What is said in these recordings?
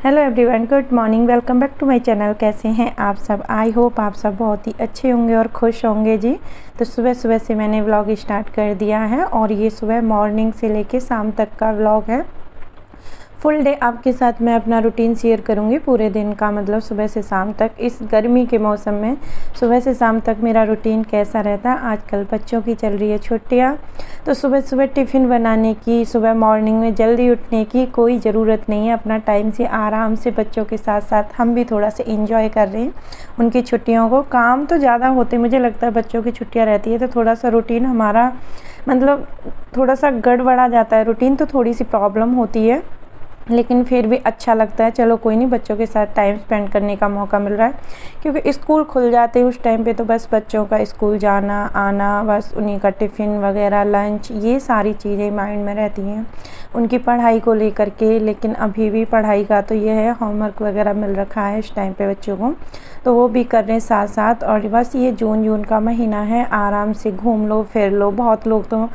Hello everyone, good morning. Welcome back to my channel. कैसे हैं आप सब? आई होप आप सब बहुत ही अच्छे होंगे और खुश होंगे जी। तो सुबह सुबह से मैंने व्लॉग स्टार्ट कर दिया है और ये सुबह मॉर्निंग से लेके शाम तक का व्लॉग है। फुल डे आपके साथ मैं अपना रूटीन शेयर करूंगी, पूरे दिन का, मतलब सुबह से शाम तक। इस गर्मी के मौसम में सुबह से शाम तक मेरा रूटीन कैसा रहता है। आजकल बच्चों की चल रही है छुट्टियां, तो सुबह सुबह टिफ़िन बनाने की, सुबह मॉर्निंग में जल्दी उठने की कोई ज़रूरत नहीं है। अपना टाइम से आराम से बच्चों के साथ साथ हम भी थोड़ा सा इंजॉय कर रहे हैं उनकी छुट्टियों को। काम तो ज़्यादा होते, मुझे लगता है बच्चों की छुट्टियाँ रहती है तो थोड़ा सा रूटीन हमारा मतलब थोड़ा सा गड़बड़ा जाता है। रूटीन तो थोड़ी सी प्रॉब्लम होती है, लेकिन फिर भी अच्छा लगता है। चलो कोई नहीं, बच्चों के साथ टाइम स्पेंड करने का मौका मिल रहा है, क्योंकि स्कूल खुल जाते हैं उस टाइम पे तो बस बच्चों का स्कूल जाना आना, बस उन्हीं का टिफ़िन वगैरह, लंच, ये सारी चीज़ें माइंड में रहती हैं उनकी पढ़ाई को लेकर के। लेकिन अभी भी पढ़ाई का तो ये है, होमवर्क वगैरह मिल रखा है इस टाइम पे बच्चों को, तो वो भी कर रहे हैं साथ साथ। और बस ये जून का महीना है, आराम से घूम लो फिर लो। बहुत लोग तो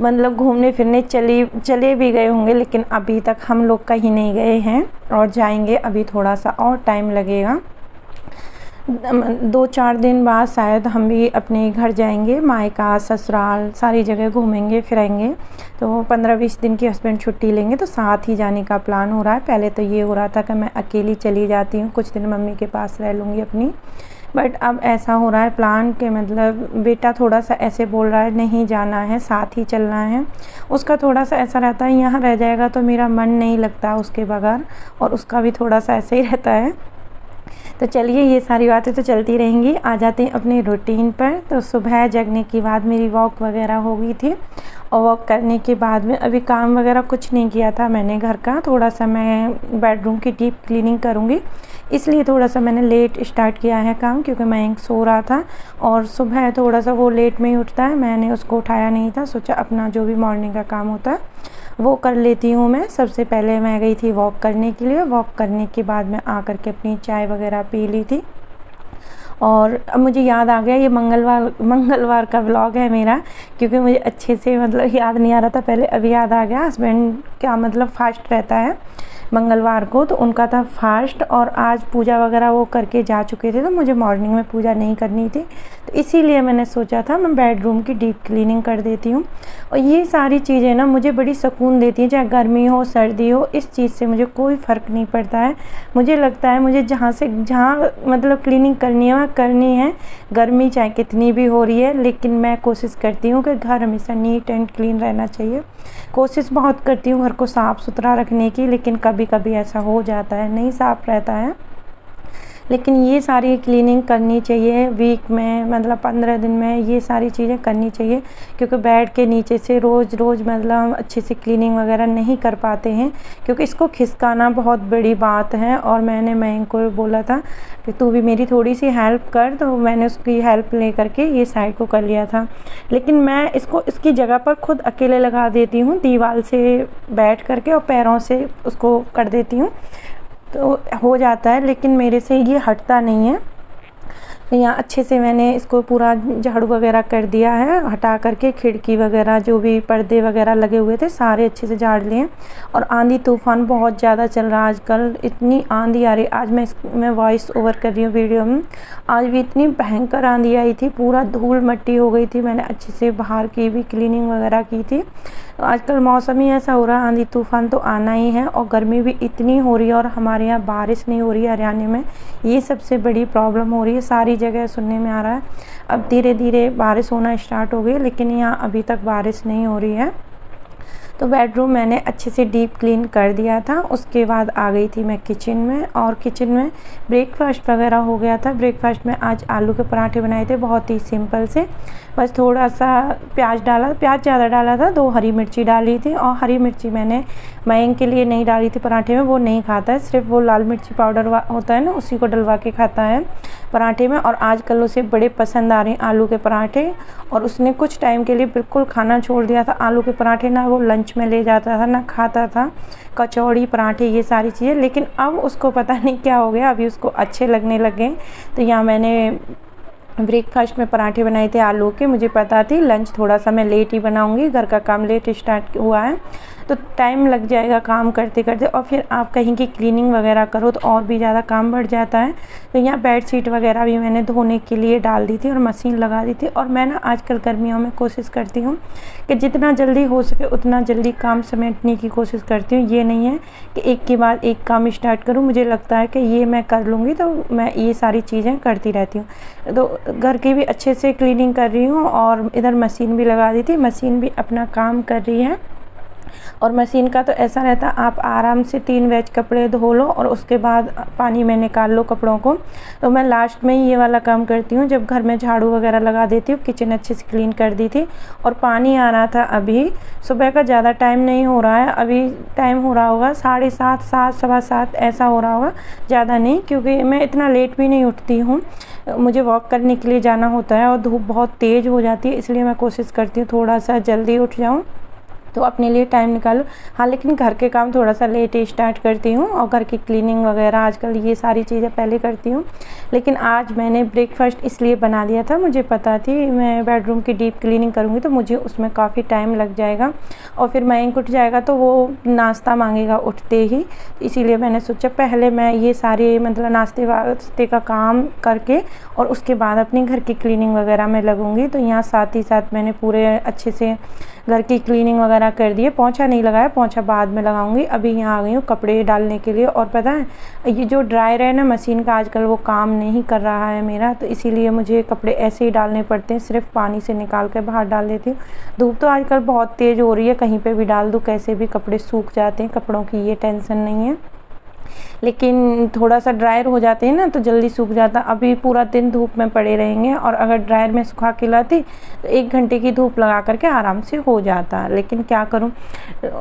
मतलब घूमने फिरने चले भी गए होंगे, लेकिन अभी तक हम लोग कहीं नहीं गए हैं और जाएंगे। अभी थोड़ा सा और टाइम लगेगा, 2-4 दिन बाद शायद हम भी अपने घर जाएंगे। मायका, ससुराल, सारी जगह घूमेंगे फिरेंगे। तो 15-20 दिन की हस्बैंड छुट्टी लेंगे तो साथ ही जाने का प्लान हो रहा है। पहले तो ये हो रहा था कि मैं अकेली चली जाती हूँ, कुछ दिन मम्मी के पास रह लूँगी अपनी, बट अब ऐसा हो रहा है प्लान के मतलब बेटा थोड़ा सा ऐसे बोल रहा है नहीं जाना है, साथ ही चलना है। उसका थोड़ा सा ऐसा रहता है यहाँ रह जाएगा तो मेरा मन नहीं लगता उसके बगैर, और उसका भी थोड़ा सा ऐसे ही रहता है। तो चलिए ये सारी बातें तो चलती रहेंगी। आ जाते हैं अपने रूटीन पर। तो सुबह जगने के बाद मेरी वॉक वगैरह हो गई थी, और वॉक करने के बाद में अभी काम वगैरह कुछ नहीं किया था मैंने घर का। थोड़ा सा मैं बेडरूम की डीप क्लीनिंग करूँगी, इसलिए थोड़ा सा मैंने लेट स्टार्ट किया है काम, क्योंकि मैं सो रहा था और सुबह थोड़ा सा वो लेट में ही उठता है। मैंने उसको उठाया नहीं था, सोचा अपना जो भी मॉर्निंग का काम होता है वो कर लेती हूँ मैं। सबसे पहले मैं गई थी वॉक करने के लिए। वॉक करने के बाद मैं आकर के अपनी चाय वगैरह पी ली थी। और अब मुझे याद आ गया, ये मंगलवार का व्लॉग है मेरा, क्योंकि मुझे अच्छे से मतलब याद नहीं आ रहा था पहले, अभी याद आ गया। हस्बैंड क्या मतलब फास्ट रहता है मंगलवार को, तो उनका था फास्ट, और आज पूजा वगैरह वो करके जा चुके थे, तो मुझे मॉर्निंग में पूजा नहीं करनी थी, तो इसीलिए मैंने सोचा था मैं बेडरूम की डीप क्लीनिंग कर देती हूँ। और ये सारी चीज़ें ना मुझे बड़ी सुकून देती हैं, चाहे गर्मी हो सर्दी हो, इस चीज़ से मुझे कोई फ़र्क नहीं पड़ता है। मुझे लगता है मुझे जहाँ मतलब क्लीनिंग करनी है वहाँ करनी है, गर्मी चाहे कितनी भी हो रही है। लेकिन मैं कोशिश करती हूँ कि घर हमेशा नीट एंड क्लीन रहना चाहिए। कोशिश बहुत करती हूँ घर को साफ़ सुथरा रखने की, लेकिन कभी कभी ऐसा हो जाता है नहीं साफ़ रहता है। लेकिन ये सारी क्लीनिंग करनी चाहिए वीक में, मतलब 15 दिन में ये सारी चीज़ें करनी चाहिए, क्योंकि बेड के नीचे से रोज़ मतलब हम अच्छे से क्लीनिंग वगैरह नहीं कर पाते हैं, क्योंकि इसको खिसकाना बहुत बड़ी बात है। और मैंने मयंक को बोला था कि तू भी मेरी थोड़ी सी हेल्प कर, तो मैंने उसकी हेल्प ले करके ये साइड को कर लिया था। लेकिन मैं इसकी जगह पर खुद अकेले लगा देती हूँ, दीवार से बैठ करके और पैरों से उसको कर देती हूँ, तो हो जाता है। लेकिन मेरे से ये हटता नहीं है। यहाँ अच्छे से मैंने इसको पूरा झाड़ू वगैरह कर दिया है, हटा करके खिड़की वगैरह जो भी पर्दे वगैरह लगे हुए थे सारे अच्छे से झाड़ लिए। और आंधी तूफान बहुत ज़्यादा चल रहा है आजकल, इतनी आंधी आ रही। आज मैं वॉइस ओवर कर रही हूँ वीडियो में, आज भी इतनी भयंकर आंधी आई थी, पूरा धूल मिट्टी हो गई थी। मैंने अच्छे से बाहर की भी क्लीनिंग वगैरह की थी। तो आजकल मौसम ही ऐसा हो रहा है, आंधी तूफान तो आना ही है, और गर्मी भी इतनी हो रही है, और हमारे यहाँ बारिश नहीं हो रही है हरियाणा में, ये सबसे बड़ी प्रॉब्लम हो रही है। सारी जगह सुनने में आ रहा है अब धीरे धीरे बारिश होना स्टार्ट हो गई, लेकिन यहाँ अभी तक बारिश नहीं हो रही है। तो बेडरूम मैंने अच्छे से डीप क्लीन कर दिया था। उसके बाद आ गई थी मैं किचन में, और किचन में ब्रेकफास्ट वगैरह हो गया था। ब्रेकफास्ट में आज आलू के पराठे बनाए थे, बहुत ही सिंपल से, बस थोड़ा सा प्याज ज़्यादा डाला था, 2 हरी मिर्ची डाली थी। और हरी मिर्ची मैंने मयंक के लिए नहीं डाली थी पराठे में, वो नहीं खाता है, सिर्फ वो लाल मिर्ची पाउडर होता है ना, उसी को डलवा के खाता है पराठे में। और आजकल उसे बड़े पसंद आ रहे हैं आलू के पराठे, और उसने कुछ टाइम के लिए बिल्कुल खाना छोड़ दिया था आलू के पराठे, ना वो लंच में ले जाता था ना खाता था, कचौड़ी पराठे ये सारी चीज़ें। लेकिन अब उसको पता नहीं क्या हो गया, अभी उसको अच्छे लगने लगे। तो यहाँ मैंने ब्रेकफास्ट में पराठे बनाए थे आलू के। मुझे पता थी लंच थोड़ा सा मैं लेट ही बनाऊंगी, घर का काम लेट स्टार्ट हुआ है, तो टाइम लग जाएगा काम करते करते, और फिर आप कहीं की क्लीनिंग वगैरह करो तो और भी ज़्यादा काम बढ़ जाता है। तो यहाँ बेडशीट वगैरह भी मैंने धोने के लिए डाल दी थी और मशीन लगा दी थी। और मैं ना आजकल गर्मियों में कोशिश करती हूँ कि जितना जल्दी हो सके उतना जल्दी काम समेटने की कोशिश करती हूँ। ये नहीं है कि एक के बाद एक काम स्टार्ट करूँ, मुझे लगता है कि ये मैं कर लूँगी तो मैं ये सारी चीज़ें करती रहती हूँ। तो घर की भी अच्छे से क्लीनिंग कर रही हूँ और इधर मशीन भी लगा दी थी, मशीन भी अपना काम कर रही है। और मशीन का तो ऐसा रहता है, आप आराम से 3 बैच कपड़े धो लो और उसके बाद पानी में निकाल लो कपड़ों को। तो मैं लास्ट में ही ये वाला काम करती हूँ, जब घर में झाड़ू वगैरह लगा देती हूँ। किचन अच्छे से क्लीन कर दी थी और पानी आ रहा था। अभी सुबह का ज़्यादा टाइम नहीं हो रहा है, अभी टाइम हो रहा होगा 7:30, 7, सवा 7 ऐसा हो रहा होगा, ज़्यादा नहीं, क्योंकि मैं इतना लेट भी नहीं उठती हूँ। मुझे वॉक करने के लिए जाना होता है और धूप बहुत तेज़ हो जाती है, इसलिए मैं कोशिश करती हूँ थोड़ा सा जल्दी उठ जाऊँ, तो अपने लिए टाइम निकालो। हाँ, लेकिन घर के काम थोड़ा सा लेट स्टार्ट करती हूँ और घर की क्लीनिंग वगैरह आजकल ये सारी चीज़ें पहले करती हूँ। लेकिन आज मैंने ब्रेकफास्ट इसलिए बना दिया था, मुझे पता थी मैं बेडरूम की डीप क्लीनिंग करूँगी तो मुझे उसमें काफ़ी टाइम लग जाएगा और फिर मयंक उठ जाएगा तो वो नाश्ता मांगेगा उठते ही। इसीलिए मैंने सोचा पहले मैं ये सारे मतलब नाश्ते वास्ते का काम करके और उसके बाद अपनी घर की क्लीनिंग वगैरह में लगूँगी। तो यहाँ साथ ही साथ मैंने पूरे अच्छे से घर की क्लीनिंग वगैरह कर दिए। पोंछा नहीं लगाया, पोंछा बाद में लगाऊंगी। अभी यहाँ आ गई हूँ कपड़े डालने के लिए। और पता है ये जो ड्रायर है ना मशीन का, आजकल वो काम नहीं कर रहा है मेरा, तो इसीलिए मुझे कपड़े ऐसे ही डालने पड़ते हैं, सिर्फ पानी से निकाल कर बाहर डाल देती हूँ। धूप तो आजकल बहुत तेज़ हो रही है, कहीं पे भी डाल दूँ कैसे भी कपड़े सूख जाते हैं, कपड़ों की ये टेंशन नहीं है। लेकिन थोड़ा सा ड्रायर हो जाते हैं ना तो जल्दी सूख जाता। अभी पूरा दिन धूप में पड़े रहेंगे और अगर ड्रायर में सुखा के लाती तो 1 घंटे की धूप लगा करके आराम से हो जाता। लेकिन क्या करूं,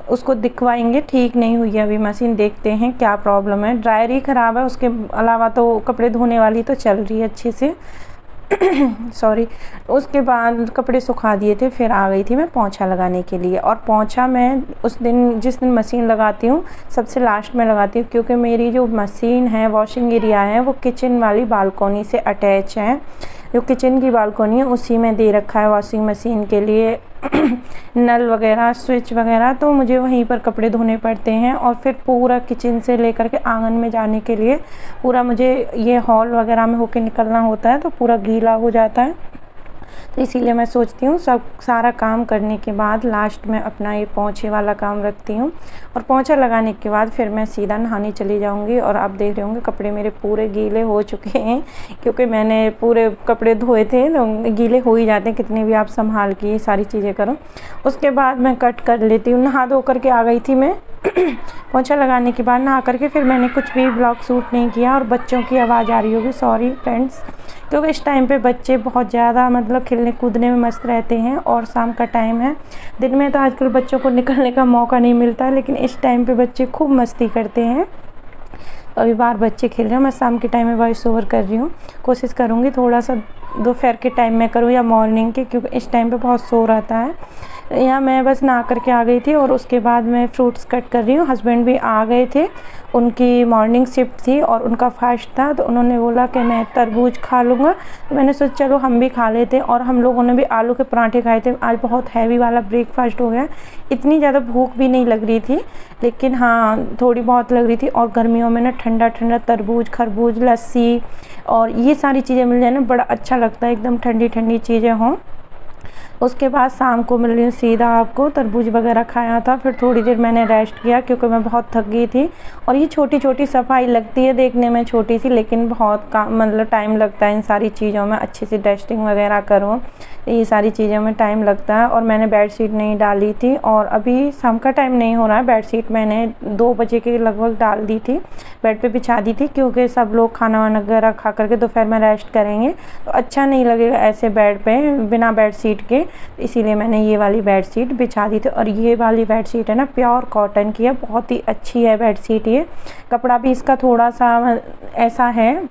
उसको दिखवाएंगे, ठीक नहीं हुई है अभी मशीन, देखते हैं क्या प्रॉब्लम है। ड्रायर ही ख़राब है, उसके अलावा तो कपड़े धोने वाली तो चल रही है अच्छे से। सॉरी। उसके बाद कपड़े सुखा दिए थे, फिर आ गई थी मैं पोंछा लगाने के लिए। और पोंछा मैं उस दिन जिस दिन मशीन लगाती हूँ सबसे लास्ट में लगाती हूँ, क्योंकि मेरी जो मशीन है, वॉशिंग एरिया है, वो किचन वाली बालकोनी से अटैच है। जो किचन की बालकोनी है उसी में दे रखा है वॉशिंग मशीन के लिए नल वगैरह, स्विच वगैरह, तो मुझे वहीं पर कपड़े धोने पड़ते हैं। और फिर पूरा किचन से लेकर के आंगन में जाने के लिए पूरा मुझे ये हॉल वगैरह में होके निकलना होता है, तो पूरा गीला हो जाता है। तो इसीलिए मैं सोचती हूँ सब सारा काम करने के बाद लास्ट में अपना ये पोंछे वाला काम रखती हूँ। और पोंछा लगाने के बाद फिर मैं सीधा नहाने चली जाऊँगी। और आप देख रहे होंगे कपड़े मेरे पूरे गीले हो चुके हैं, क्योंकि मैंने पूरे कपड़े धोए थे, तो गीले हो ही जाते हैं कितने भी आप संभाल के ये सारी चीज़ें करो। उसके बाद मैं कट कर लेती हूँ। नहा धो करके आ गई थी मैं पोंछा लगाने के बाद नहा करके, फिर मैंने कुछ भी ब्लॉग शूट नहीं किया। और बच्चों की आवाज़ आ रही होगी, सॉरी फ्रेंड्स, क्योंकि इस टाइम पे बच्चे बहुत ज़्यादा मतलब खेलने कूदने में मस्त रहते हैं और शाम का टाइम है। दिन में तो आजकल बच्चों को निकलने का मौका नहीं मिलता, लेकिन इस टाइम पे बच्चे खूब मस्ती करते हैं। अभी बाहर बच्चे खेल रहे हैं, मैं शाम के टाइम में वॉइस ओवर कर रही हूँ। कोशिश करूँगी थोड़ा सा दोपहर के टाइम में करूँ या मॉर्निंग के, क्योंकि इस टाइम पे बहुत शोर आता है। यहाँ मैं बस नहा करके आ गई थी और उसके बाद मैं फ्रूट्स कट कर रही हूँ। हस्बैंड भी आ गए थे, उनकी मॉर्निंग शिफ्ट थी और उनका फास्ट था, तो उन्होंने बोला कि मैं तरबूज खा लूँगा। तो मैंने सोचा चलो हम भी खा लेते हैं। और हम लोगों ने भी आलू के पराठे खाए थे। आज बहुत हैवी वाला ब्रेकफास्ट हो गया। इतनी ज़्यादा भूख भी नहीं लग रही थी, लेकिन हाँ थोड़ी बहुत लग रही थी। और गर्मियों में ना ठंडा ठंडा तरबूज, खरबूज, लस्सी और ये सारी चीज़ें मिल जाए ना बड़ा अच्छा लगता है, एकदम ठंडी ठंडी चीज़ें हों। उसके बाद शाम को मिल रही हूँ सीधा आपको, तरबूज वगैरह खाया था। फिर थोड़ी देर मैंने रेस्ट किया क्योंकि मैं बहुत थक गई थी। और ये छोटी छोटी सफाई लगती है देखने में छोटी सी, लेकिन बहुत काम मतलब टाइम लगता है इन सारी चीज़ों में। अच्छे से डस्टिंग वगैरह करो, ये सारी चीज़ों में टाइम लगता है। और मैंने बेडशीट नहीं डाली थी और अभी शाम का टाइम नहीं हो रहा है। बेडशीट मैंने 2 बजे के लगभग डाल दी थी, बेड पे बिछा दी थी, क्योंकि सब लोग खाना वाना वगैरह खा करके दोपहर में रेस्ट करेंगे तो अच्छा नहीं लगेगा ऐसे बेड पे बिना बेडशीट के। इसीलिए मैंने ये वाली बेडशीट बिछा दी थी। और ये वाली बेडशीट है ना प्योर कॉटन की है, बहुत ही अच्छी है बेडशीट। ये कपड़ा भी इसका थोड़ा सा ऐसा है,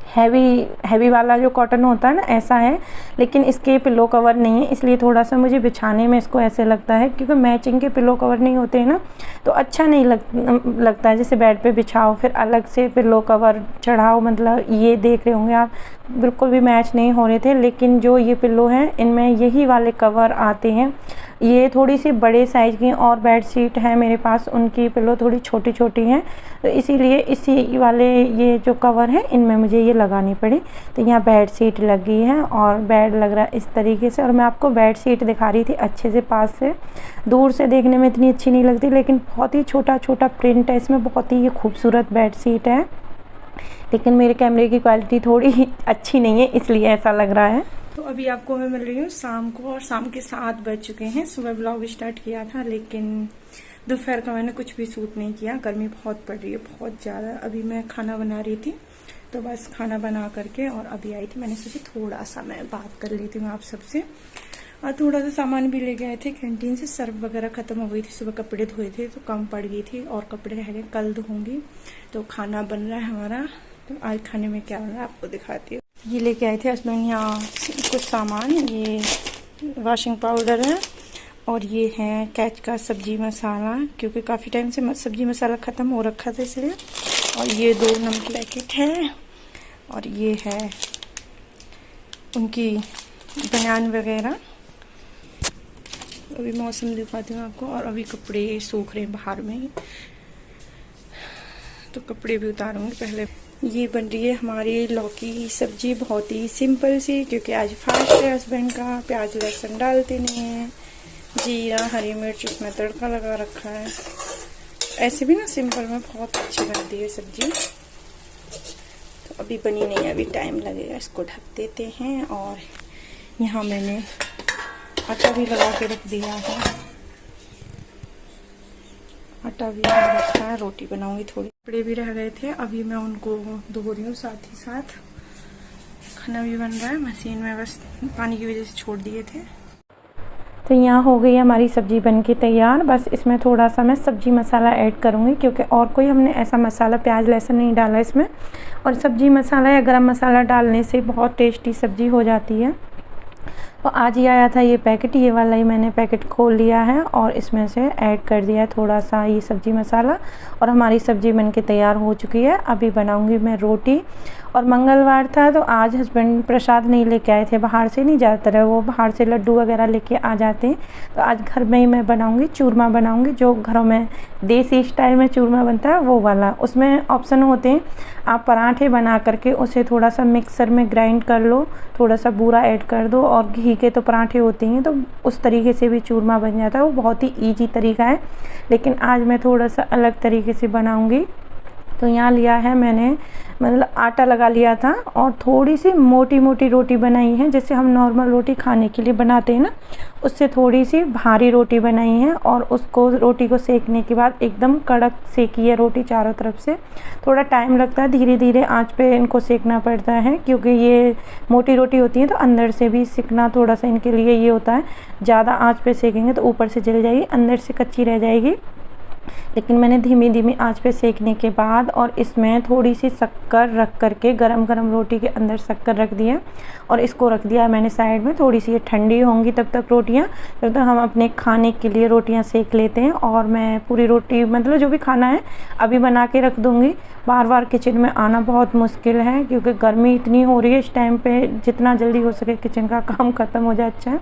हैवी वाला जो कॉटन होता है ना ऐसा है, लेकिन इसके पिलो कवर नहीं है, इसलिए थोड़ा सा मुझे बिछाने में इसको ऐसे लगता है, क्योंकि मैचिंग के पिलो कवर नहीं होते हैं ना तो अच्छा नहीं लगता है। जैसे बेड पे बिछाओ फिर अलग से पिलो कवर चढ़ाओ, मतलब ये देख रहे होंगे आप बिल्कुल भी मैच नहीं हो रहे थे। लेकिन जो ये पिलो हैं इनमें यही वाले कवर आते हैं ये थोड़ी सी बड़े साइज़ की और बेडशीट है मेरे पास, उनकी पिलो थोड़ी छोटी छोटी हैं, तो इसीलिए इसी वाले ये जो कवर है इनमें मुझे ये लगानी पड़ी। तो यहाँ बेडशीट लगी है और बेड लग रहा है इस तरीके से। और मैं आपको बेडशीट दिखा रही थी अच्छे से पास से, दूर से देखने में इतनी अच्छी नहीं लगती, लेकिन बहुत ही छोटा छोटा प्रिंट है इसमें, बहुत ही ये खूबसूरत बेडशीट है। लेकिन मेरे कैमरे की क्वालिटी थोड़ी अच्छी नहीं है इसलिए ऐसा लग रहा है। तो अभी आपको मैं मिल रही हूँ शाम को, और शाम के 7 बज चुके हैं। सुबह ब्लॉग स्टार्ट किया था लेकिन दोपहर का मैंने कुछ भी शूट नहीं किया, गर्मी बहुत पड़ रही है, बहुत ज़्यादा। अभी मैं खाना बना रही थी, तो बस खाना बना करके और अभी आई थी। मैंने सोचा थोड़ा सा मैं बात कर लेती हूँ आप सबसे। और थोड़ा सा सामान भी ले गए थे कैंटीन से, सर्फ वगैरह ख़त्म हो गई थी, सुबह कपड़े धोए थे तो कम पड़ गई थी, और कपड़े रह गए कल धोऊंगी। तो खाना बन रहा है हमारा, तो आज खाने में क्या बन रहा है आपको दिखाती हूँ। ये लेके आए थे हस्बैंड यहाँ कुछ सामान, ये वॉशिंग पाउडर है और ये है कैच का सब्जी मसाला, क्योंकि काफ़ी टाइम से सब्जी मसाला ख़त्म हो रखा था इसलिए। और ये 2 नमक पैकेट है, और ये है उनकी बनियान वगैरह। अभी मौसम दिखाती हूँ आपको, और अभी कपड़े सूख रहे हैं बाहर में, तो कपड़े भी उतारूंगी पहले। ये बन रही है हमारी लौकी की सब्जी, बहुत ही सिंपल सी, क्योंकि आज फास्ट है हस्बैंड का। प्याज लहसुन डालते नहीं है, जीरा हरी मिर्च उसमें तड़का लगा रखा है। ऐसे भी ना सिंपल में बहुत अच्छी बनती है सब्जी। तो अभी बनी नहीं है, अभी टाइम लगेगा, इसको ढक देते हैं। और यहाँ मैंने आटा भी लगा के रख दिया है, आटा भी रखा है, रोटी बनाऊंगी थोड़ी। कपड़े भी रह गए थे, अभी मैं उनको धो रही हूँ, साथ ही साथ खाना भी बन रहा है। मशीन में बस पानी की वजह से छोड़ दिए थे। तो यहाँ हो गई हमारी सब्जी बन के तैयार। बस इसमें थोड़ा सा मैं सब्जी मसाला ऐड करूँगी, क्योंकि और कोई हमने ऐसा मसाला प्याज लहसुन नहीं डाला इसमें। और सब्जी मसाला या गरम मसाला डालने से बहुत टेस्टी सब्जी हो जाती है। तो आज ही आया था ये पैकेट, ये वाला ही मैंने पैकेट खोल लिया है और इसमें से ऐड कर दिया है थोड़ा सा ये सब्जी मसाला। और हमारी सब्जी बनके तैयार हो चुकी है। अभी बनाऊंगी मैं रोटी। और मंगलवार था तो आज हस्बैंड प्रसाद नहीं लेके आए थे, बाहर से नहीं, ज़्यादातर है वो बाहर से लड्डू वगैरह लेके आ जाते हैं। तो आज घर में ही मैं बनाऊंगी, चूरमा बनाऊंगी, जो घरों में देसी स्टाइल में चूरमा बनता है वो वाला। उसमें ऑप्शन होते हैं, आप पराठे बना करके उसे थोड़ा सा मिक्सर में ग्राइंड कर लो, थोड़ा सा बूरा ऐड कर दो, और घी के तो पराठे होते हैं, तो उस तरीके से भी चूरमा बन जाता है। वो बहुत ही ईजी तरीका है, लेकिन आज मैं थोड़ा सा अलग तरीके से बनाऊंगी। तो यहाँ लिया है मैंने, मतलब आटा लगा लिया था, और थोड़ी सी मोटी मोटी रोटी बनाई है, जैसे हम नॉर्मल रोटी खाने के लिए बनाते हैं ना, उससे थोड़ी सी भारी रोटी बनाई है। और उसको रोटी को सेकने के बाद एकदम कड़क सेकी है रोटी चारों तरफ से। थोड़ा टाइम लगता है, धीरे धीरे आंच पे इनको सेकना पड़ता है, क्योंकि ये मोटी रोटी होती है तो अंदर से भी सिकना थोड़ा सा इनके लिए ये होता है। ज़्यादा आंच पे सेकेंगे तो ऊपर से जल जाएगी, अंदर से कच्ची रह जाएगी। लेकिन मैंने धीमी धीमी आंच पे सेकने के बाद, और इसमें थोड़ी सी शक्कर रख करके, गरम गरम रोटी के अंदर शक्कर रख दिया और इसको रख दिया मैंने साइड में। थोड़ी सी ये ठंडी होंगी तब तक रोटियां, जब तक हम अपने खाने के लिए रोटियां सेक लेते हैं। और मैं पूरी रोटी, मतलब जो भी खाना है अभी बना के रख दूँगी। बार बार किचन में आना बहुत मुश्किल है, क्योंकि गर्मी इतनी हो रही है इस टाइम पे, जितना जल्दी हो सके किचन का काम ख़त्म हो जाए अच्छा है।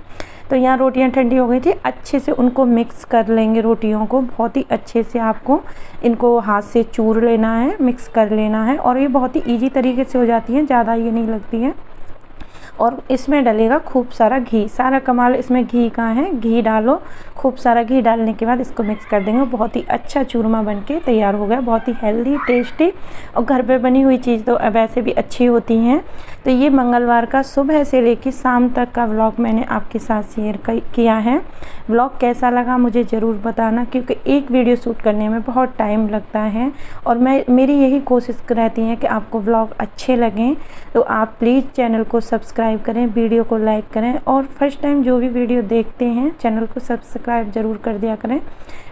तो यहाँ रोटियाँ ठंडी हो गई थी, अच्छे से उनको मिक्स कर लेंगे रोटियों को, बहुत ही अच्छे से आपको इनको हाथ से चूर लेना है, मिक्स कर लेना है। और ये बहुत ही इजी तरीके से हो जाती हैं, ज़्यादा ये नहीं लगती हैं। और इसमें डलेगा खूब सारा घी, सारा कमाल इसमें घी का है। घी डालो, खूब सारा घी डालने के बाद इसको मिक्स कर देंगे। बहुत ही अच्छा चूरमा बनके तैयार हो गया, बहुत ही हेल्दी टेस्टी। और घर पे बनी हुई चीज़ तो वैसे भी अच्छी होती हैं। तो ये मंगलवार का सुबह से लेकर शाम तक का व्लॉग मैंने आपके साथ शेयर किया है। व्लॉग कैसा लगा मुझे ज़रूर बताना, क्योंकि एक वीडियो शूट करने में बहुत टाइम लगता है, और मेरी यही कोशिश रहती है कि आपको व्लॉग अच्छे लगें। तो आप प्लीज़ चैनल को सब्सक्राइब करें, वीडियो को लाइक करें, और फर्स्ट टाइम जो भी वीडियो देखते हैं चैनल को सब्सक्राइब ज़रूर कर दिया करें।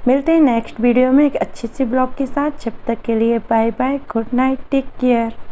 मिलते हैं नेक्स्ट वीडियो में एक अच्छी सी ब्लॉग के साथ। जब तक के लिए bye bye, good night, take care.